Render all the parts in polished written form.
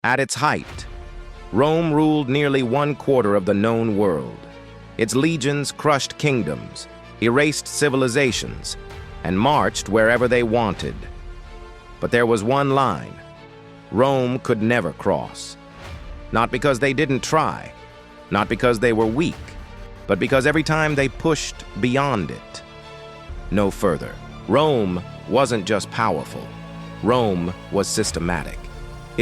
At its height, Rome ruled nearly 1/4 of the known world. Its legions crushed kingdoms, erased civilizations, and marched wherever they wanted. But there was one line Rome could never cross. Not because they didn't try, not because they were weak, but because every time they pushed beyond it. No further. Rome wasn't just powerful. Rome was systematic.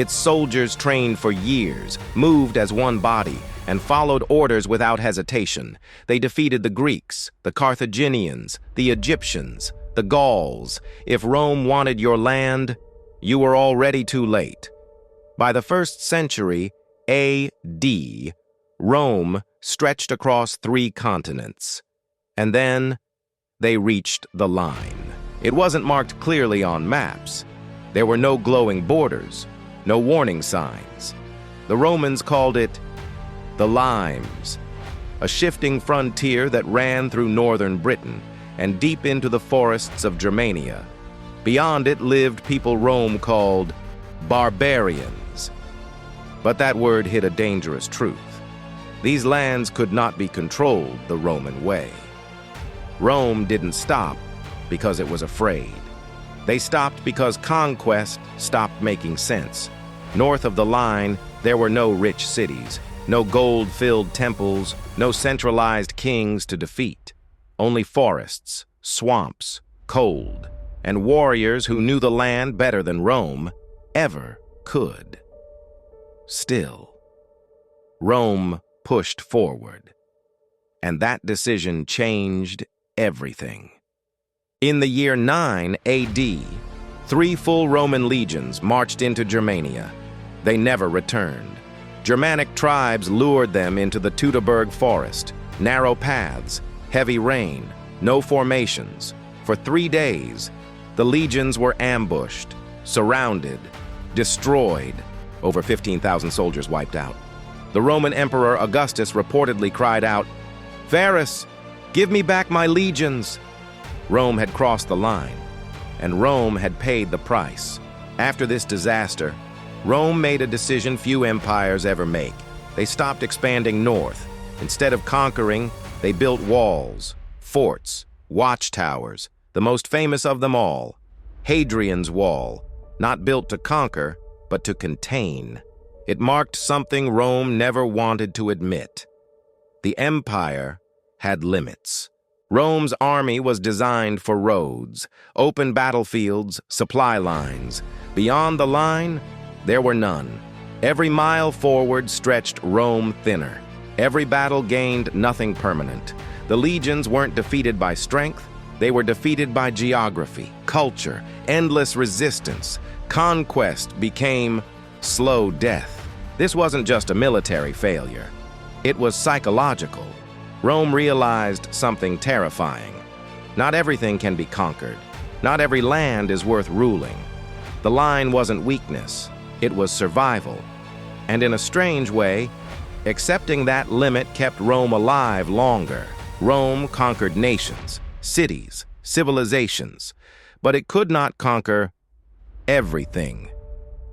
Its soldiers trained for years, moved as one body, and followed orders without hesitation. They defeated the Greeks, the Carthaginians, the Egyptians, the Gauls. If Rome wanted your land, you were already too late. By the 1st century A.D., Rome stretched across 3 continents. And then they reached the line. It wasn't marked clearly on maps. There were no glowing borders, no warning signs. The Romans called it the Limes, a shifting frontier that ran through northern Britain and deep into the forests of Germania. Beyond it lived people Rome called barbarians. But that word hid a dangerous truth. These lands could not be controlled the Roman way. Rome didn't stop because it was afraid. They stopped because conquest stopped making sense. North of the line, there were no rich cities, no gold-filled temples, no centralized kings to defeat. Only forests, swamps, cold, and warriors who knew the land better than Rome ever could. Still, Rome pushed forward, and that decision changed everything. In the year 9 A.D., 3 full Roman legions marched into Germania. They never returned. Germanic tribes lured them into the Teutoburg forest, narrow paths, heavy rain, no formations. For 3 days, the legions were ambushed, surrounded, destroyed. Over 15,000 soldiers wiped out. The Roman Emperor Augustus reportedly cried out, "Varus, give me back my legions!" Rome had crossed the line, and Rome had paid the price. After this disaster, Rome made a decision few empires ever make. They stopped expanding north. Instead of conquering, they built walls, forts, watchtowers, the most famous of them all, Hadrian's Wall, not built to conquer, but to contain. It marked something Rome never wanted to admit. The empire had limits. Rome's army was designed for roads, open battlefields, supply lines. Beyond the line, there were none. Every mile forward stretched Rome thinner. Every battle gained nothing permanent. The legions weren't defeated by strength, they were defeated by geography, culture, endless resistance. Conquest became slow death. This wasn't just a military failure. It was psychological. Rome realized something terrifying. Not everything can be conquered. Not every land is worth ruling. The line wasn't weakness, it was survival. And in a strange way, accepting that limit kept Rome alive longer. Rome conquered nations, cities, civilizations, but it could not conquer everything.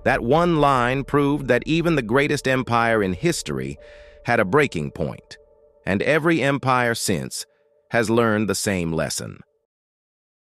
That one line proved that even the greatest empire in history had a breaking point. And every empire since has learned the same lesson.